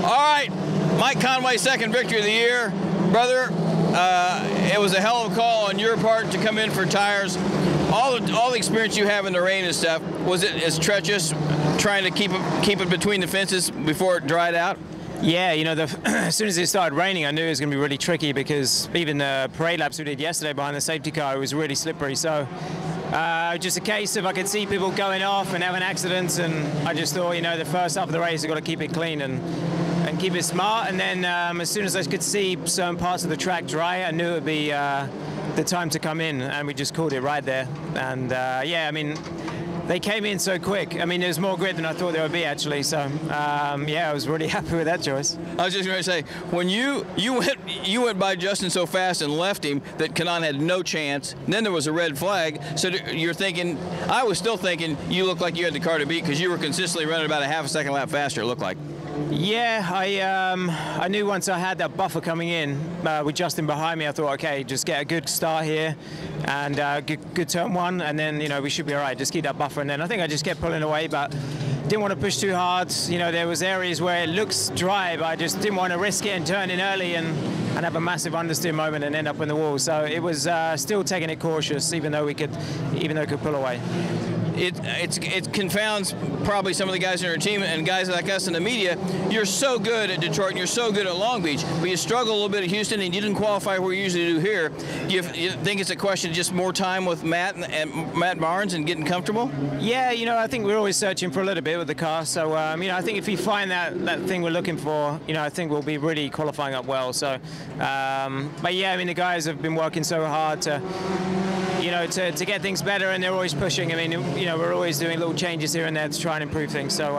All right, Mike Conway, second victory of the year. Brother, it was a hell of a call on your part to come in for tires. All the experience you have in the rain and stuff, was it as treacherous trying to keep it between the fences before it dried out? Yeah, you know, as soon as it started raining, I knew it was going to be really tricky because even the parade laps we did yesterday behind the safety car, it was really slippery. So just a case of I could see people going off and having accidents, and I just thought, you know, the first half of the race, I've got to keep it clean and keep it smart. And then as soon as I could see certain parts of the track dry, I knew it would be the time to come in, and we just called it right there. And yeah, I mean, they came in so quick. I mean, there's more grit than I thought there would be, actually. So, yeah, I was really happy with that choice. I was just going to say, when you went by Justin so fast and left him that Kanan had no chance, and then there was a red flag. So you're thinking, I was still thinking you looked like you had the car to beat because you were consistently running about a half a second lap faster, it looked like. Yeah, I knew once I had that buffer coming in with Justin behind me, I thought, okay, just get a good start here and good turn one, and then, you know, we should be all right. Just keep that buffer, and then I think I just kept pulling away, but didn't want to push too hard. You know, there was areas where it looks dry, but I just didn't want to risk it and turn in early and have a massive understeer moment and end up in the wall. So it was still taking it cautious, even though it could pull away. It confounds probably some of the guys in our team and guys like us in the media. You're so good at Detroit and you're so good at Long Beach, but you struggle a little bit at Houston and you didn't qualify where you usually do here. Do you think it's a question of just more time with Matt and Matt Barnes and getting comfortable? Yeah, you know, I think we're always searching for a little bit with the car. So, you know, I think if we find that thing we're looking for, you know, I think we'll be really qualifying up well. So, but yeah, I mean, the guys have been working so hard to, you know, to get things better, and they're always pushing. I mean, you know, we're always doing little changes here and there to try and improve things. So,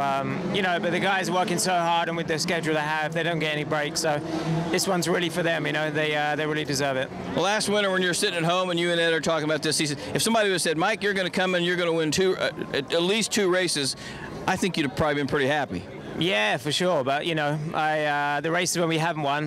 you know, but the guys are working so hard, and with the schedule they have, they don't get any breaks. So this one's really for them, you know, they really deserve it. Well, last winter when you're sitting at home and you and Ed are talking about this, he said, if somebody would have said, Mike, you're going to come and you're going to win at least two races, I think you'd have probably been pretty happy. Yeah, for sure. But, you know, the races when we haven't won,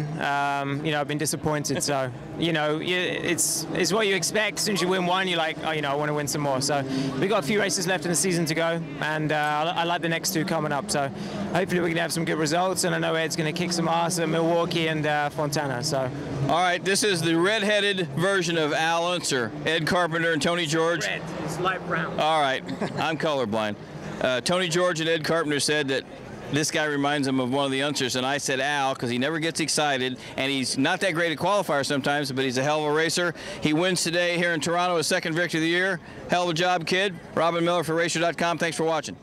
you know, I've been disappointed. So, you know, it's what you expect. As soon as you win one, you're like, oh, you know, I want to win some more. So we've got a few races left in the season to go, and I like the next two coming up. So hopefully we can have some good results, and I know Ed's going to kick some ass at Milwaukee and Fontana. So. All right, this is the red-headed version of Al Unser, Ed Carpenter and Tony George. Red. It's light brown. All right, I'm colorblind. Tony George and Ed Carpenter said that this guy reminds him of one of the Unsers, and I said Al because he never gets excited, and he's not that great a qualifier sometimes, but he's a hell of a racer. He wins today here in Toronto, his second victory of the year. Hell of a job, kid. Robin Miller for RACER.com. Thanks for watching.